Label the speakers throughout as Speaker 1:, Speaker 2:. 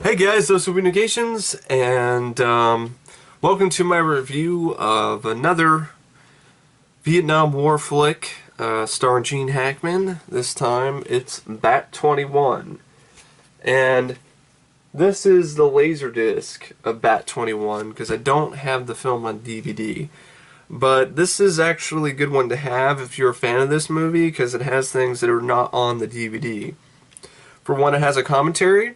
Speaker 1: Hey guys, those are Communications, and welcome to my review of another Vietnam War flick starring Gene Hackman. This time it's Bat 21, and this is the Laserdisc of Bat 21 because I don't have the film on DVD. But this is actually a good one to have if you're a fan of this movie because it has things that are not on the DVD. For one, it has a commentary.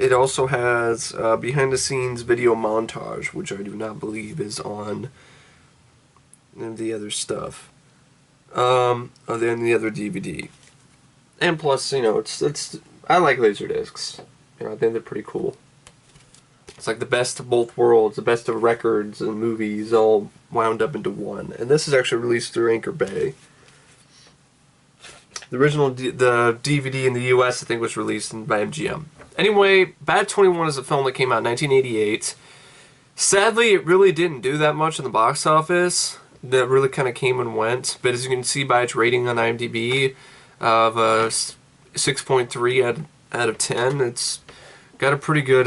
Speaker 1: It also has behind-the-scenes video montage, which I do not believe is on the other stuff, other than the other DVD. And plus, you know, I like Laserdiscs. You know, I think they're pretty cool. It's like the best of both worlds, the best of records and movies, all wound up into one. And this is actually released through Anchor Bay. The original the DVD in the U.S. I think was released by MGM. Anyway, Bat 21 is a film that came out in 1988. Sadly, it really didn't do that much in the box office. That really kind of came and went. But as you can see by its rating on IMDb of 6.3 out of 10, it's got a pretty good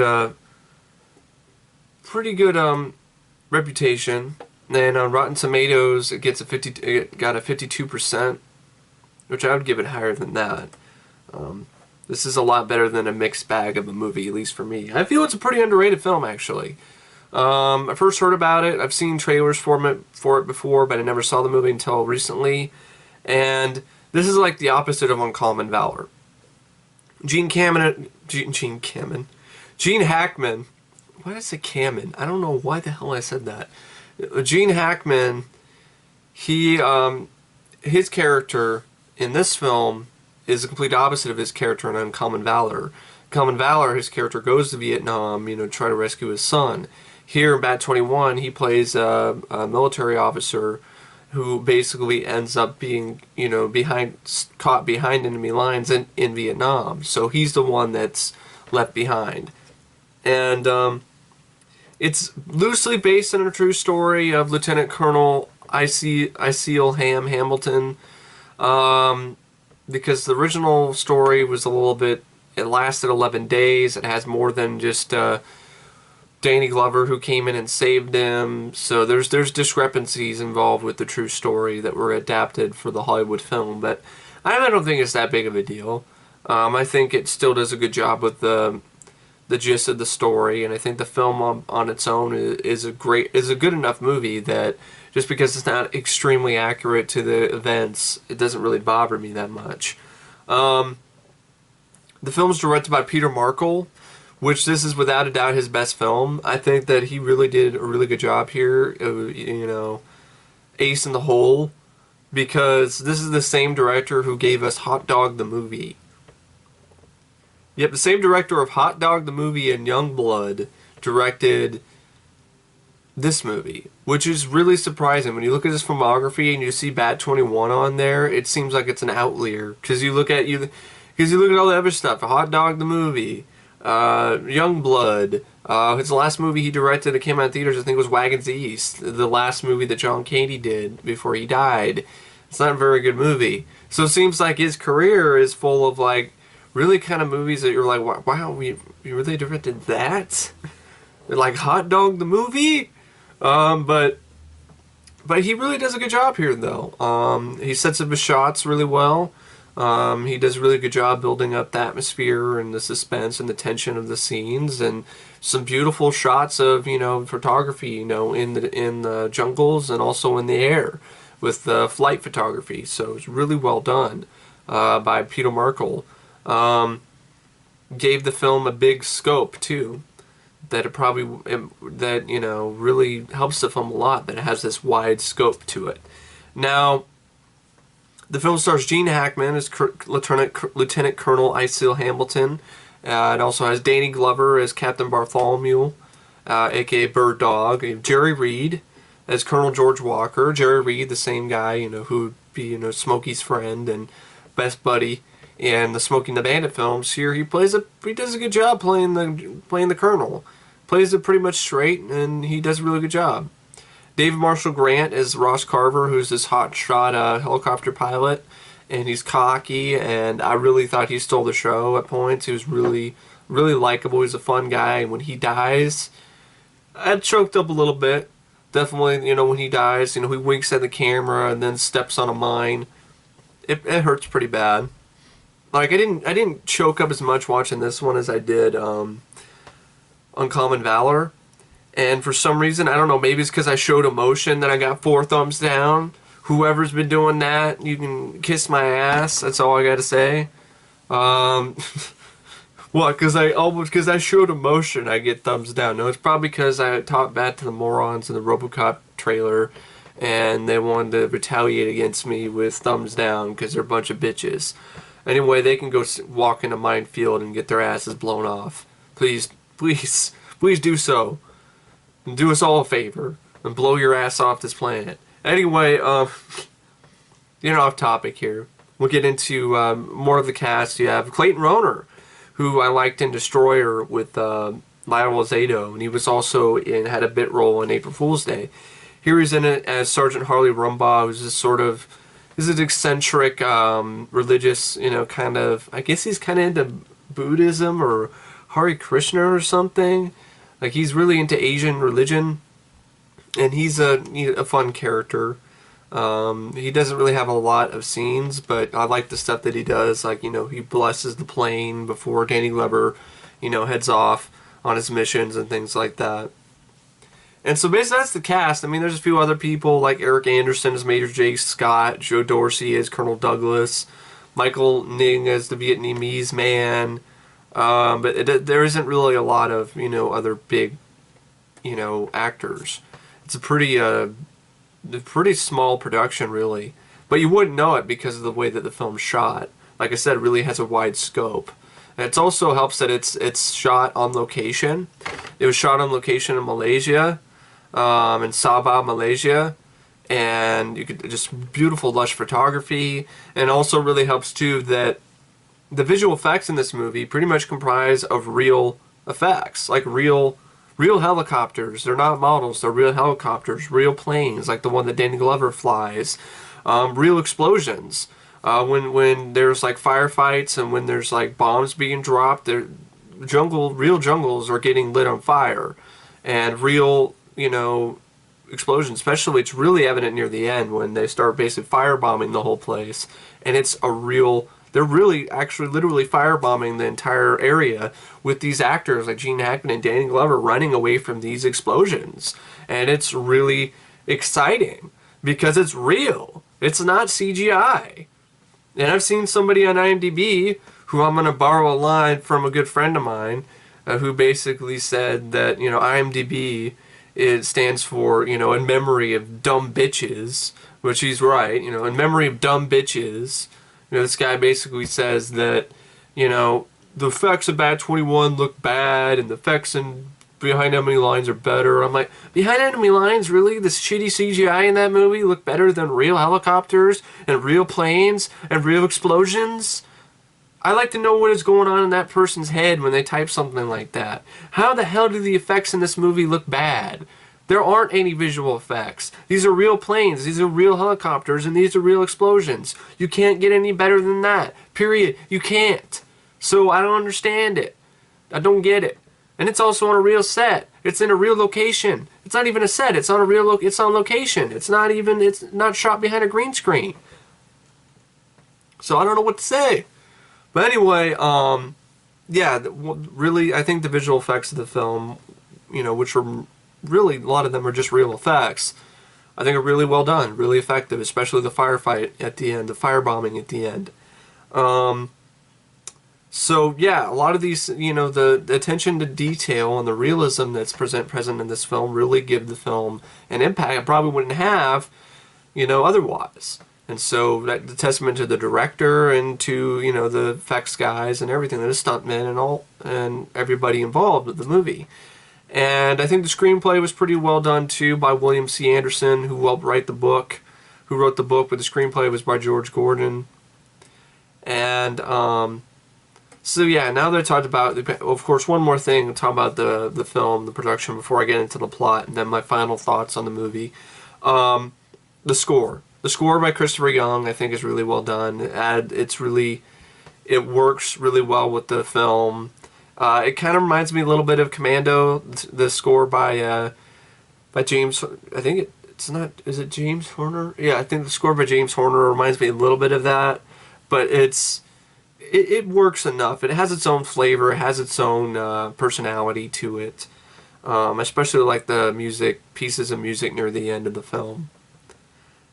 Speaker 1: reputation. And on Rotten Tomatoes, it got a 52%. Which I would give it higher than that. This is a lot better than a mixed bag of a movie, at least for me. I feel it's a pretty underrated film, actually. I first heard about it. I've seen trailers for it before, but I never saw the movie until recently. And this is like the opposite of Uncommon Valor. Gene Hackman. Why did I say Kamen? I don't know why the hell I said that. Gene Hackman, his character in this film is the complete opposite of his character in Uncommon Valor. Uncommon Valor, his character goes to Vietnam, you know, to try to rescue his son. Here in Bat 21, he plays a military officer who basically ends up being, you know, caught behind enemy lines in Vietnam. So he's the one that's left behind. And it's loosely based on a true story of Lieutenant Colonel Col Hambleton. Because the original story was a little bit, it lasted 11 days. It has more than just Danny Glover who came in and saved him. So there's discrepancies involved with the true story that were adapted for the Hollywood film. But I don't think it's that big of a deal. I think it still does a good job with the gist of the story, and I think the film on its own is a good enough movie that just because it's not extremely accurate to the events, it doesn't really bother me that much. The film is directed by Peter Markle, which this is without a doubt his best film. I think that he really did a really good job here, you know, ace in the hole, because this is the same director who gave us Hot Dog the movie. Yep, the same director of Hot Dog the movie and Youngblood directed this movie, which is really surprising. When you look at his filmography and you see Bat 21 on there, it seems like it's an outlier because you look at all the other stuff. Hot Dog the movie, Youngblood. His last movie he directed that came out in theaters, I think, was Wagons East, the last movie that John Candy did before he died. It's not a very good movie. So it seems like his career is full of like really kind of movies that you're like, wow, we really directed that? Like Hot Dog the movie? But he really does a good job here, though. He sets up his shots really well. He does a really good job building up the atmosphere and the suspense and the tension of the scenes, and some beautiful shots of, you know, photography, you know, in the jungles and also in the air with flight photography. So it's really well done by Peter Markle. Gave the film a big scope too, that you know, really helps the film a lot, that it has this wide scope to it. Now, the film stars Gene Hackman as Lieutenant Colonel Col Hambleton. It also has Danny Glover as Captain Bartholomew, aka Bird Dog. Jerry Reed as Colonel George Walker. Jerry Reed, the same guy, you know, who would be, you know, Smokey's friend and best buddy in the Smokey and the Bandit films. Here he does a good job playing the Colonel. Plays it pretty much straight, and he does a really good job. David Marshall Grant as Ross Carver, who's this hotshot helicopter pilot, and he's cocky, and I really thought he stole the show at points. He was really, really likable. He's a fun guy, and when he dies, I choked up a little bit. Definitely, you know, when he dies, you know, he winks at the camera and then steps on a mine. It hurts pretty bad. Like, I didn't choke up as much watching this one as I did Uncommon Valor. And for some reason, I don't know, maybe it's because I showed emotion that I got 4 thumbs down. Whoever's been doing that, you can kiss my ass. That's all I gotta say. What? Because I showed emotion, I get thumbs down. No, it's probably because I talked back to the morons in the RoboCop trailer, and they wanted to retaliate against me with thumbs down because they're a bunch of bitches. Anyway, they can go walk in a minefield and get their asses blown off. Please, please, please do so. And do us all a favor and blow your ass off this planet. Anyway, you know, off topic here. We'll get into more of the cast. You have Clayton Rohner, who I liked in Destroyer with Lyle Zato, and he was also had a bit role in April Fool's Day. Here he's in it as Sergeant Harley Rumbaugh, who's this sort of an eccentric religious, you know, kind of, I guess he's kind of into Buddhism or Hare Krishna or something. Like, he's really into Asian religion, and he's a fun character. He doesn't really have a lot of scenes, but I like the stuff that he does. Like, you know, he blesses the plane before Danny Glover, you know, heads off on his missions and things like that. And so basically that's the cast. I mean, there's a few other people, like Eric Anderson as Major J. Scott, Joe Dorsey as Colonel Douglas, Michael Ning as the Vietnamese man. But there isn't really a lot of, you know, other big, you know, actors. It's a pretty small production, really. But you wouldn't know it because of the way that the film's shot. Like I said, it really has a wide scope. And it also helps that it's shot on location. It was shot on location in Malaysia, in Sabah, Malaysia. And you could just beautiful, lush photography. And also really helps, too, that the visual effects in this movie pretty much comprise of real effects. Like real helicopters. They're not models, they're real helicopters, real planes, like the one that Danny Glover flies. Real explosions. When there's like firefights and when there's like bombs being dropped, real jungles are getting lit on fire. And real, you know, explosions, especially it's really evident near the end when they start basically firebombing the whole place. And it's a real... They're really, actually, literally firebombing the entire area with these actors like Gene Hackman and Danny Glover running away from these explosions. And it's really exciting because it's real. It's not CGI. And I've seen somebody on IMDb, who I'm going to borrow a line from a good friend of mine, who basically said that, you know, IMDb, it stands for, you know, in memory of dumb bitches, which he's right, you know, in memory of dumb bitches. You know, this guy basically says that, you know, the effects of Bad 21 look bad, and the effects in Behind Enemy Lines are better. I'm like, Behind Enemy Lines, really? This shitty CGI in that movie look better than real helicopters and real planes and real explosions? I like to know what is going on in that person's head when they type something like that. How the hell do the effects in this movie look bad? There aren't any visual effects. These are real planes, these are real helicopters, and these are real explosions. You can't get any better than that. Period. You can't. So I don't understand it. I don't get it. And it's also on a real set. It's in a real location. It's not even a set. It's on a real it's on location. It's not shot behind a green screen. So I don't know what to say. But anyway, yeah, really, I think the visual effects of the film, you know, which are really, a lot of them are just real effects, I think are really well done, really effective, especially the firefight at the end, the firebombing at the end. So yeah, a lot of these, you know, the attention to detail and the realism that's present in this film really give the film an impact I probably wouldn't have, you know, otherwise. And so that's a testament to the director and to, you know, the effects guys and everything, the stuntmen and all, and everybody involved with the movie. And I think the screenplay was pretty well done too by William C. Anderson, who helped write the book, who wrote the book, but the screenplay was by George Gordon. And so yeah, now that I talked about, of course, one more thing, I'll talk about the film, the production, before I get into the plot, and then my final thoughts on the movie. The score. The score by Christopher Young, I think, is really well done. It works really well with the film. It kind of reminds me a little bit of Commando. The score by James. I think it's not. Is it James Horner? Yeah, I think the score by James Horner reminds me a little bit of that. But it works enough. It has its own flavor. It has its own personality to it. Especially like the pieces of music near the end of the film.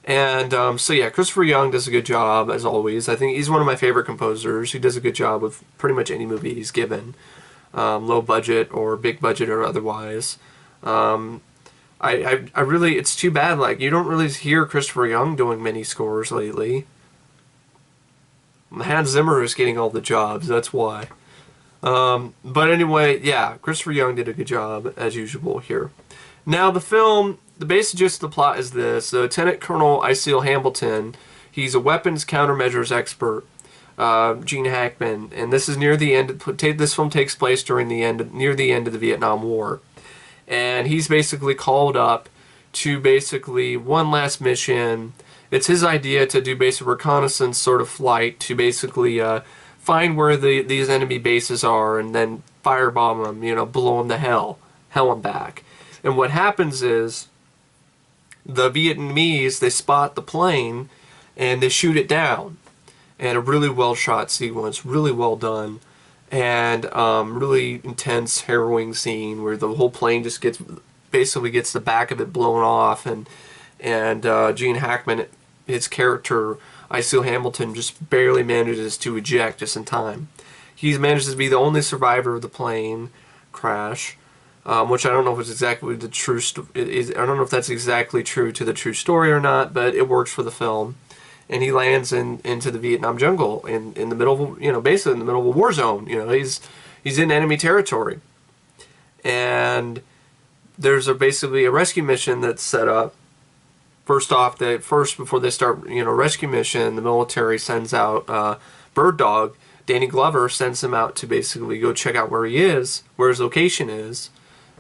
Speaker 1: And so yeah, Christopher Young does a good job, as always. I think he's one of my favorite composers. He does a good job with pretty much any movie he's given, low budget or big budget or otherwise. I really, it's too bad, like, you don't really hear Christopher Young doing many scores lately. Hans Zimmer is getting all the jobs, that's why. But anyway, yeah, Christopher Young did a good job, as usual, here. Now, the film, the basic gist of the plot is this. Lieutenant Colonel Col Hambleton, he's a weapons countermeasures expert, Gene Hackman, and this is near the end. This film takes place near the end of the Vietnam War. And he's basically called up to basically one last mission. It's his idea to do basic reconnaissance sort of flight to basically find where these enemy bases are and then firebomb them, you know, blow them to hell and back. And what happens is the Vietnamese, they spot the plane and they shoot it down. And a really well shot sequence, really well done. And really intense, harrowing scene where the whole plane just basically gets the back of it blown off, and Gene Hackman, his character Col Hambleton, just barely manages to eject just in time. He manages to be the only survivor of the plane crash, which I don't know if it's exactly the true. I don't know if that's exactly true to the true story or not, but it works for the film. And he lands into the Vietnam jungle in the middle of, you know, basically in the middle of a war zone. You know, he's in enemy territory. And there's basically a rescue mission that's set up. First off, before they start, you know, rescue mission, the military sends out Bird Dog. Danny Glover sends him out to basically go check out where he is, where his location is.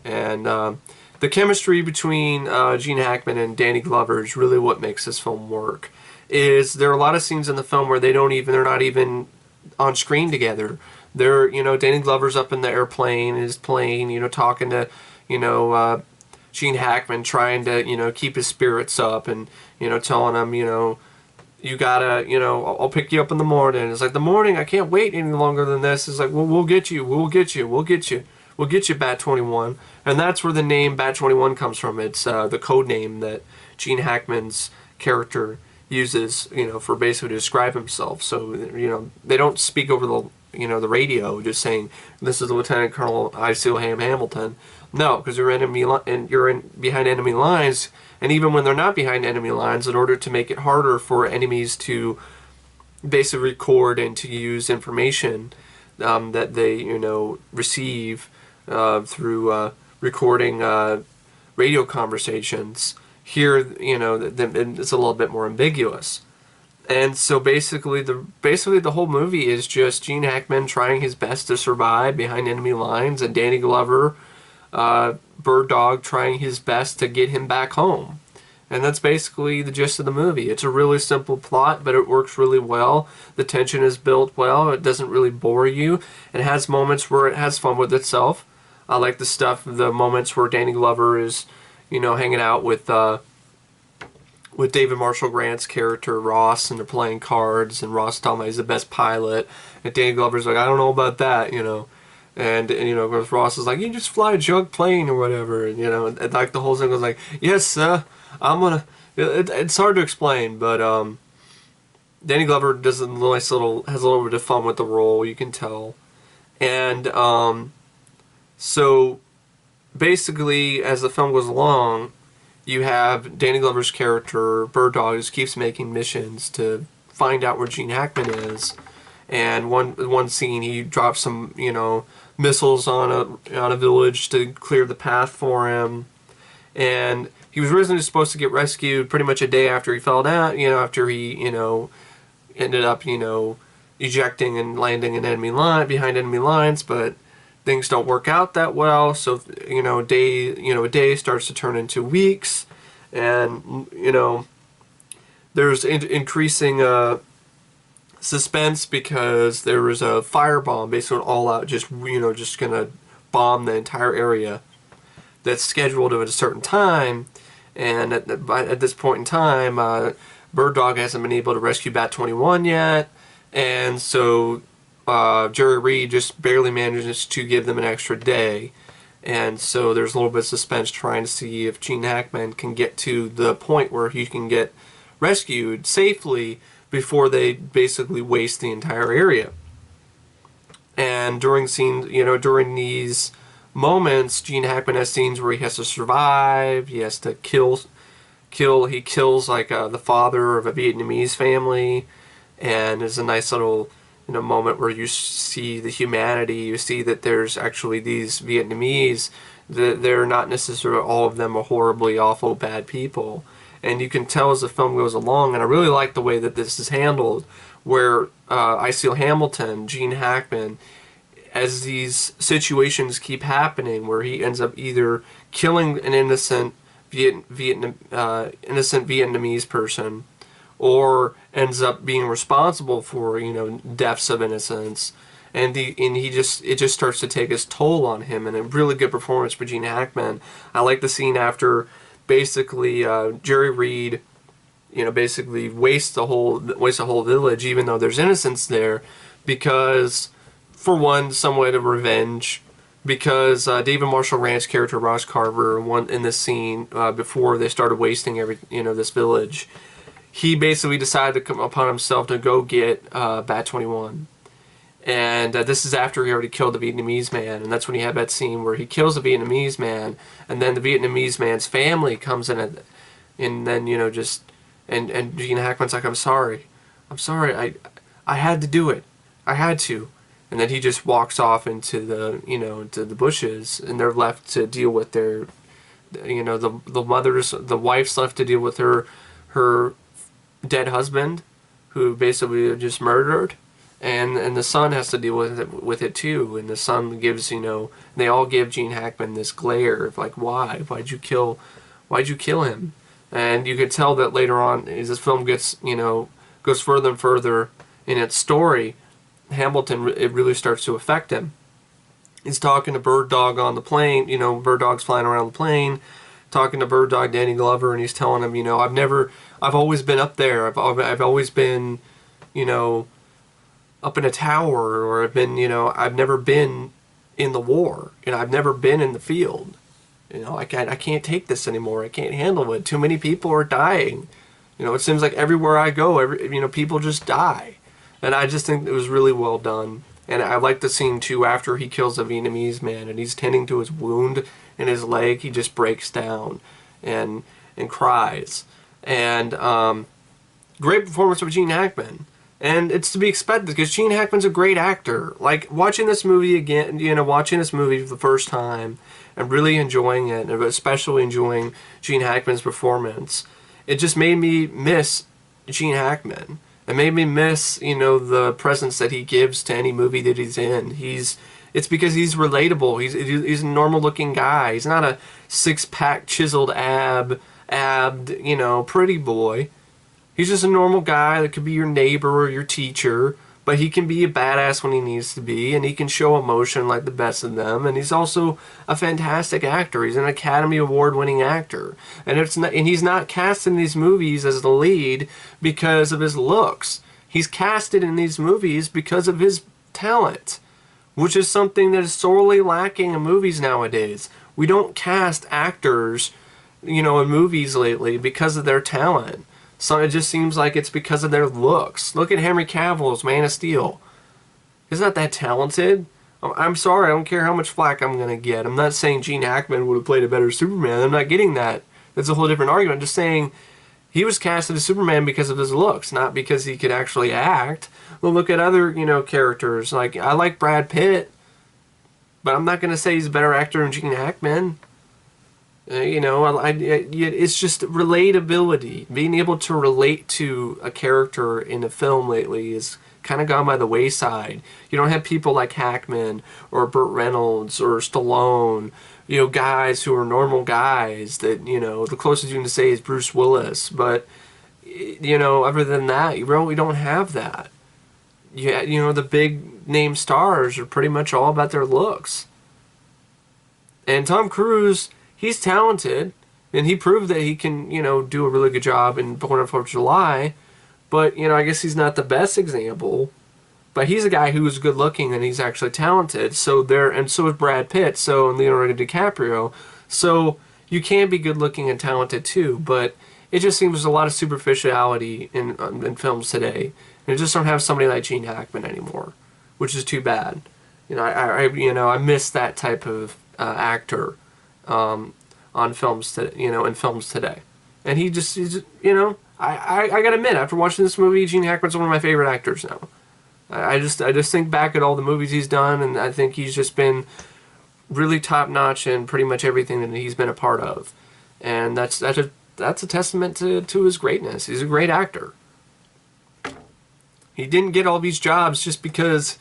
Speaker 1: And the chemistry between Gene Hackman and Danny Glover is really what makes this film work. There are a lot of scenes in the film where they're not even on screen together. You know, Danny Glover's up in the airplane, his plane, you know, talking to, you know, Gene Hackman, trying to, you know, keep his spirits up and, you know, telling him, you know, you gotta, you know, I'll pick you up in the morning. It's like, the morning, I can't wait any longer than this. It's like, well, we'll get you, Bat 21. And that's where the name Bat 21 comes from. It's the code name that Gene Hackman's character uses, you know, for basically to describe himself. So, you know, they don't speak over the, you know, the radio, just saying this is the Lieutenant Colonel Col Hambleton. No, because you're behind enemy lines, and even when they're not behind enemy lines, in order to make it harder for enemies to basically record and to use information that they, you know, receive through recording radio conversations. Here, you know, it's a little bit more ambiguous. And so basically the whole movie is just Gene Hackman trying his best to survive behind enemy lines, and Danny Glover, Bird Dog, trying his best to get him back home. And that's basically the gist of the movie. It's a really simple plot, but it works really well. The tension is built well. It doesn't really bore you. It has moments where it has fun with itself. I like the moments where Danny Glover is, you know, hanging out with David Marshall Grant's character Ross, and they're playing cards, and Ross telling him he's the best pilot, and Danny Glover's like, I don't know about that, you know, and you know, Ross is like, you just fly a junk plane or whatever, and you know, and like the whole thing was like, yes, sir, I'm gonna. It's hard to explain, but Danny Glover has a little bit of fun with the role, you can tell, and so basically, as the film goes along, you have Danny Glover's character, Bird Dog, just keeps making missions to find out where Gene Hackman is. And one scene, he drops some, you know, missiles on a village to clear the path for him. And he was originally supposed to get rescued pretty much a day after he fell down, you know, after he, you know, ended up, you know, ejecting and landing behind enemy lines, but things don't work out that well, so you know, a day starts to turn into weeks, and you know, there's increasing suspense because there was a firebomb, basically an all-out, just gonna bomb the entire area that's scheduled at a certain time, and at this point in time, Bird Dog hasn't been able to rescue Bat 21 yet, and so Jerry Reed just barely manages to give them an extra day. And so there's a little bit of suspense trying to see if Gene Hackman can get to the point where he can get rescued safely before they basically waste the entire area. And during these moments, Gene Hackman has scenes where he has to survive, he has to he kills like the father of a Vietnamese family, and there's a nice little moment where you see the humanity. You see that there's actually these Vietnamese, that they're not necessarily all of them are horribly awful bad people, and you can tell as the film goes along. And I really like the way that this is handled, where Col Hambleton, Gene Hackman, as these situations keep happening, where he ends up either killing an innocent Vietnamese person, or ends up being responsible for deaths of innocents, and it just starts to take its toll on him. And a really good performance for Gene Hackman. I like the scene after basically Jerry Reed basically wastes the whole village, even though there's innocents there, because for one, somewhat of revenge, because David Marshall Rand's character Ross Carver, in this scene before they started wasting this village, he basically decided to come upon himself to go get Bat 21. And this is after he already killed the Vietnamese man, and that's when you have that scene where he kills the Vietnamese man, and then the Vietnamese man's family comes in, and then and Gene Hackman's like, I'm sorry, I had to do it, I had to. And then he just walks off into the into the bushes, and they're left to deal with their the wife's left to deal with her dead husband, who basically just murdered, and the son has to deal with it too. And the son gives they all give Gene Hackman this glare of like, why'd you kill him? And you could tell that later on, as this film gets goes further and further in its story, Hambleton, it really starts to affect him. He's talking to Bird Dog on the plane, Bird Dog's flying around the plane, talking to Bird Dog Danny Glover, and he's telling him, I've always been up there, I've always been, up in a tower, or I've never been in the war, I've never been in the field, I can't take this anymore, I can't handle it, too many people are dying, it seems like everywhere I go, people just die. And I just think it was really well done. And I like the scene too after he kills the Vietnamese man and he's tending to his wound in his leg. He just breaks down and cries. And great performance of Gene Hackman. And it's to be expected because Gene Hackman's a great actor. Like watching this movie again, watching this movie for the first time and really enjoying it, and especially enjoying Gene Hackman's performance, it just made me miss Gene Hackman. It made me miss, the presence that he gives to any movie that he's in. It's because he's relatable. He's a normal-looking guy. He's not a six-pack, chiseled abbed, pretty boy. He's just a normal guy that could be your neighbor or your teacher, but he can be a badass when he needs to be, and he can show emotion like the best of them. And he's also a fantastic actor. He's an Academy Award-winning actor, and he's not cast in these movies as the lead because of his looks. He's casted in these movies because of his talent, which is something that is sorely lacking in movies nowadays. We don't cast actors, in movies lately because of their talent. So it just seems like it's because of their looks. Look at Henry Cavill's Man of Steel. He's not that talented. I'm sorry, I don't care how much flack I'm going to get. I'm not saying Gene Hackman would have played a better Superman. I'm not getting that. That's a whole different argument. I'm just saying he was cast as Superman because of his looks, not because he could actually act. Well, look at other, characters. Like, I like Brad Pitt, but I'm not going to say he's a better actor than Gene Hackman. It's just relatability. Being able to relate to a character in a film lately is kind of gone by the wayside. You don't have people like Hackman or Burt Reynolds or Stallone, guys who are normal guys that, the closest you can say is Bruce Willis. But, other than that, you really don't have that. Yeah, the big name stars are pretty much all about their looks. And Tom Cruise, he's talented, and he proved that he can, do a really good job in Born on 4th of July. But, I guess he's not the best example. But he's a guy who is good looking and he's actually talented. And so is Brad Pitt, and Leonardo DiCaprio. So you can be good looking and talented too, but it just seems there's a lot of superficiality in films today. And you just don't have somebody like Gene Hackman anymore, which is too bad. I miss that type of actor on films in films today. And he's just I gotta admit, after watching this movie, Gene Hackman's one of my favorite actors now. I just think back at all the movies he's done, and I think he's just been really top notch in pretty much everything that he's been a part of, and that's a testament to his greatness. He's a great actor. He didn't get all these jobs just because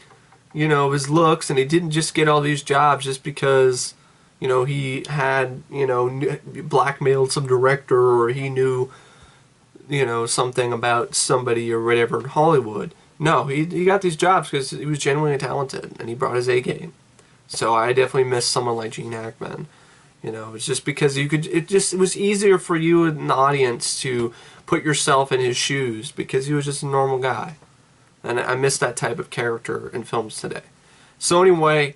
Speaker 1: of his looks, and he didn't just get all these jobs just because he had blackmailed some director, or he knew something about somebody or whatever in Hollywood. No, he got these jobs because he was genuinely talented and he brought his A game. So I definitely miss someone like Gene Hackman. It's just because it was easier for you in the audience to put yourself in his shoes because he was just a normal guy. And I miss that type of character in films today. So anyway,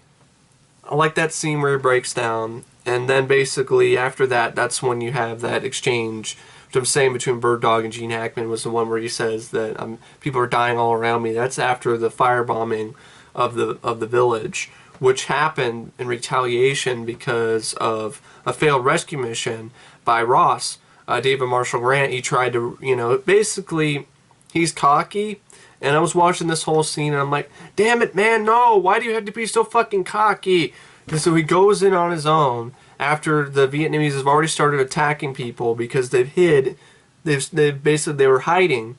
Speaker 1: I like that scene where he breaks down, and then basically after that, that's when you have that exchange, which I'm saying between Bird Dog and Gene Hackman was the one where he says that people are dying all around me. That's after the firebombing of the village, which happened in retaliation because of a failed rescue mission by Ross, David Marshall Grant. He tried to, basically, he's cocky. And I was watching this whole scene, and I'm like, damn it, man, no, why do you have to be so fucking cocky? And so he goes in on his own after the Vietnamese have already started attacking people because they've hid. They were hiding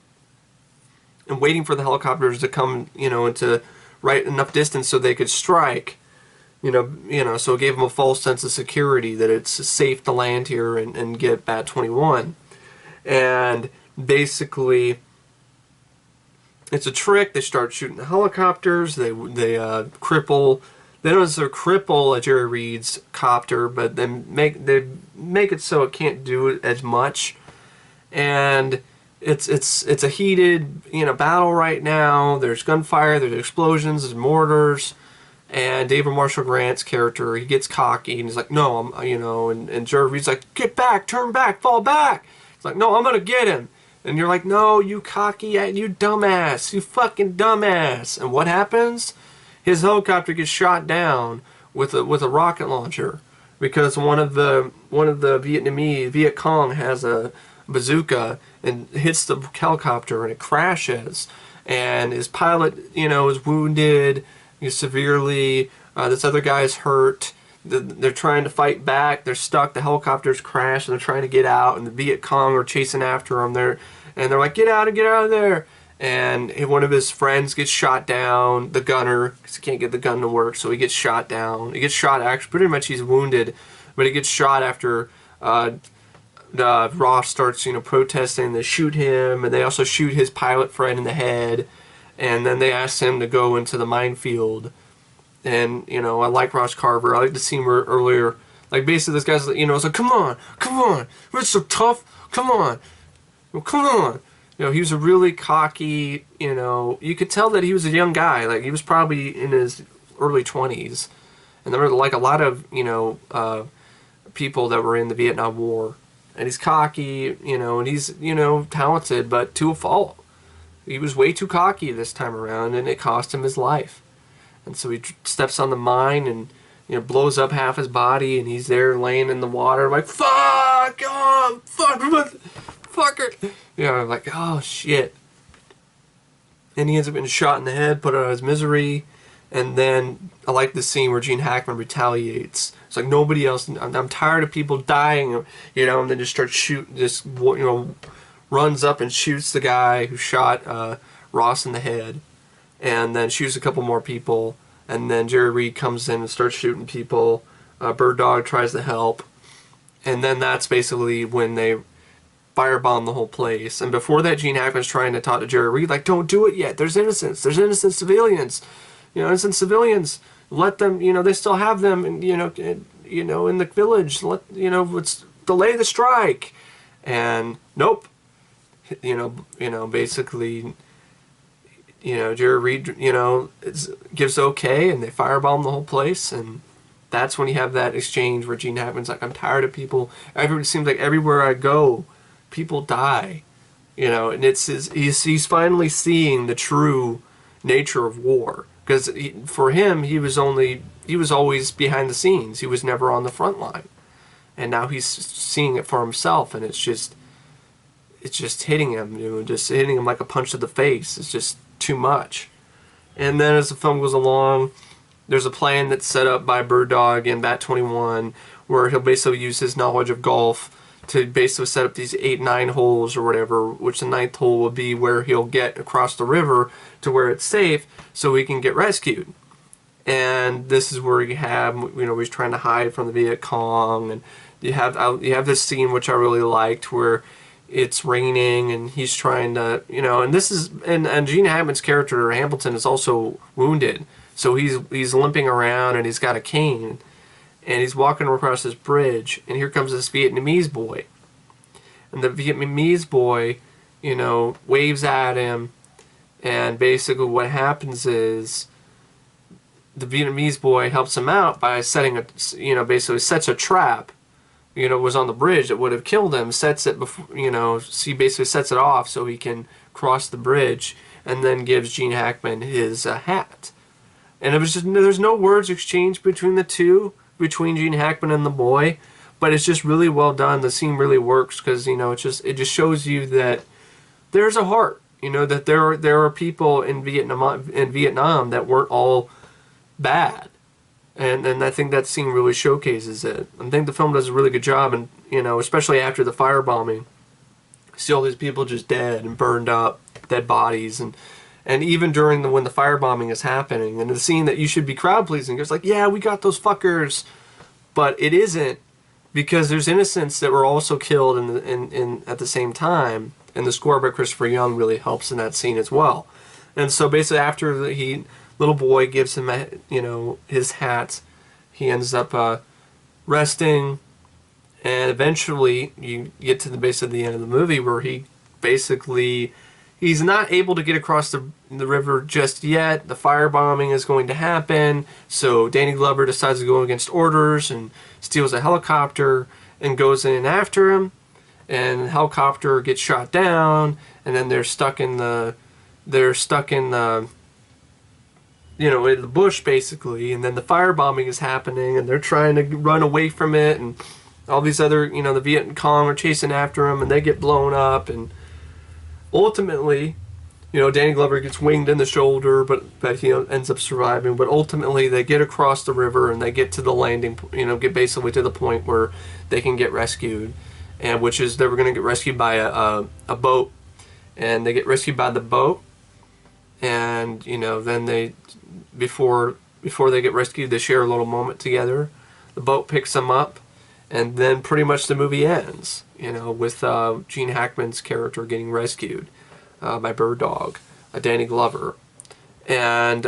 Speaker 1: and waiting for the helicopters to come, into right enough distance so they could strike. So it gave them a false sense of security that it's safe to land here and get Bat 21. And basically, it's a trick. They start shooting the helicopters. They cripple. They don't necessarily cripple a Jerry Reed's copter, but they make it so it can't do it as much. And it's a heated battle right now. There's gunfire. There's explosions. There's mortars. And David Marshall Grant's character, he gets cocky and he's like, no, and Jerry Reed's like, get back, turn back, fall back. He's like, no, I'm gonna get him. And you're like, no, you cocky, you dumbass, you fucking dumbass. And what happens? His helicopter gets shot down with a rocket launcher because one of the Vietnamese Viet Cong has a bazooka and hits the helicopter and it crashes. And his pilot, is wounded severely. This other guy's hurt. They're trying to fight back. They're stuck. The helicopters crash, and they're trying to get out. And the Viet Cong are chasing after them. They're like, get out of there. And one of his friends gets shot down. The gunner, because he can't get the gun to work, so he gets shot down. He gets shot. Actually, pretty much he's wounded, but he gets shot after Ross starts, protesting. They shoot him, and they also shoot his pilot friend in the head. And then they ask him to go into the minefield. And, I like Ross Carver. I like the scene where earlier, like, basically this guy's, it's like, come on, we're so tough, come on. He was a really cocky, you could tell that he was a young guy. Like, he was probably in his early 20s. And there were, like, a lot of, people that were in the Vietnam War. And he's cocky, and he's, talented, but to a fault. He was way too cocky this time around, and it cost him his life. And so he steps on the mine and, blows up half his body, and he's there laying in the water, like, fuck, oh, fucker. I'm like, oh, shit. And he ends up getting shot in the head, put out of his misery. And then I like the scene where Gene Hackman retaliates. It's like nobody else, I'm tired of people dying, and then just starts shooting, runs up and shoots the guy who shot Ross in the head. And then shoots a couple more people, and then Jerry Reed comes in and starts shooting people. Bird Dog tries to help, and then that's basically when they firebomb the whole place. And before that, Gene Hackman's trying to talk to Jerry Reed, like, don't do it yet. There's innocents. There's innocent civilians. You know, innocent civilians. Let them, you know, they still have them, and in the village. Let's delay the strike. And nope. Basically, Jerry Reed, gives okay, and they firebomb the whole place, and that's when you have that exchange where Gene Hackman's like, I'm tired of people. It seems like everywhere I go, people die, and he's finally seeing the true nature of war. Because for him, he was always behind the scenes. He was never on the front line, and now he's seeing it for himself, and it's just hitting him, just hitting him like a punch to the face. It's just too much. And then as the film goes along, there's a plan that's set up by Bird Dog in Bat 21 where he'll basically use his knowledge of golf to basically set up these 8-9 holes or whatever, which the 9th hole will be where he'll get across the river to where it's safe so he can get rescued. And this is where you have, he's trying to hide from the Viet Cong, and you have this scene which I really liked where it's raining and he's trying to, and Gene Hackman's character Hambleton is also wounded, so he's limping around and he's got a cane, and he's walking across this bridge, and here comes this Vietnamese boy, and the Vietnamese boy, waves at him, and basically what happens is the Vietnamese boy helps him out by setting basically sets a trap. Was on the bridge that would have killed him, sets it before, he basically sets it off so he can cross the bridge, and then gives Gene Hackman his hat. And it was just, there's no words exchanged between the two, between Gene Hackman and the boy, but it's just really well done. The scene really works because, it just shows you that there's a heart, that there are people in Vietnam that weren't all bad. And I think that scene really showcases it. I think the film does a really good job, and especially after the firebombing, you see all these people just dead and burned up, dead bodies, and even during when the firebombing is happening, and the scene that you should be crowd pleasing, it's like, yeah, we got those fuckers, but it isn't, because there's innocents that were also killed in at the same time, and the score by Christopher Young really helps in that scene as well. And so basically after little boy gives him his hat, he ends up resting, and eventually you get to the end of the movie where he's not able to get across the river just yet. The firebombing is going to happen, so Danny Glover decides to go against orders and steals a helicopter and goes in after him, and the helicopter gets shot down, and then they're stuck in the in the bush basically, and then the firebombing is happening, and they're trying to run away from it, and all these other, the Viet Cong are chasing after them, and they get blown up, and ultimately, Danny Glover gets winged in the shoulder, but he ends up surviving. But ultimately, they get across the river, and they get to the landing, get basically to the point where they can get rescued, and which is they were going to get rescued by a boat, and they get rescued by the boat, and then they before they get rescued, they share a little moment together. The boat picks them up, and then pretty much the movie ends, with Gene Hackman's character getting rescued by Bird Dog, Danny Glover. And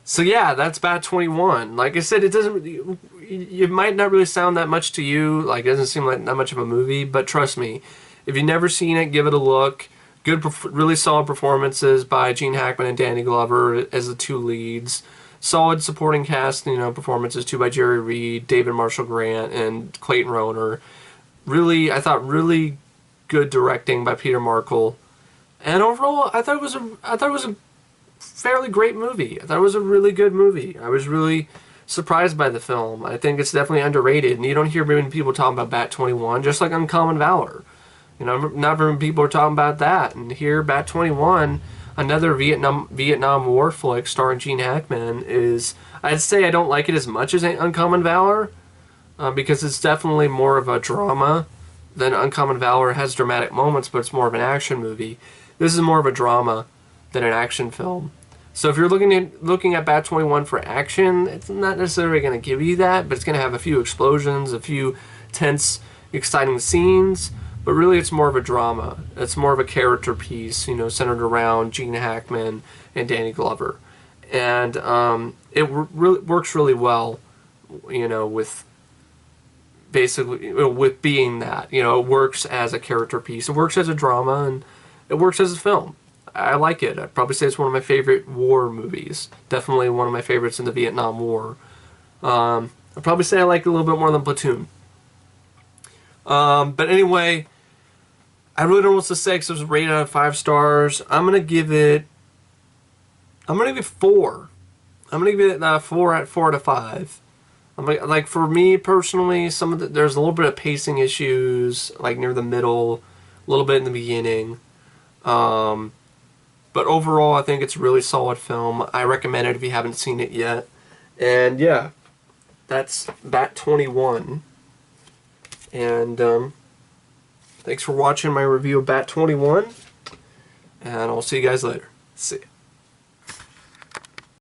Speaker 1: so yeah, that's Bat 21. Like I said, it might not really sound that much to you, like it doesn't seem like that much of a movie, but trust me, if you've never seen it, give it a look. Good, really solid performances by Gene Hackman and Danny Glover as the two leads. Solid supporting cast, performances too by Jerry Reed, David Marshall Grant, and Clayton Rohner. I thought really good directing by Peter Markle. And overall, I thought it was a fairly great movie. I thought it was a really good movie. I was really surprised by the film. I think it's definitely underrated, and you don't hear many people talking about Bat 21, just like Uncommon Valor. Not very many people are talking about that. And here, Bat 21, another Vietnam War flick starring Gene Hackman, is, I'd say I don't like it as much as Uncommon Valor, because it's definitely more of a drama than Uncommon Valor. It has dramatic moments, but it's more of an action movie. This is more of a drama than an action film. So if you're looking at Bat 21 for action, it's not necessarily going to give you that, but it's going to have a few explosions, a few tense, exciting scenes. but really it's more of a drama. It's more of a character piece, you know, centered around Gene Hackman and Danny Glover. And it really works really well, you know, with basically, you know, with being that, you know, it works as a character piece. It works as a drama, and it works as a film. I like it. I'd probably say it's one of my favorite war movies. Definitely one of my favorites in the Vietnam War. I'd probably say I like it a little bit more than Platoon. But anyway, I really don't know what to say because it was rated out of 5 stars. I'm gonna give it 4. I'm gonna give it 4 out of 5. Like for me personally, there's a little bit of pacing issues, like near the middle, a little bit in the beginning. But overall, I think it's a really solid film. I recommend it if you haven't seen it yet. And yeah, that's Bat 21. And thanks for watching my review of Bat 21. And I'll see you guys later. See ya.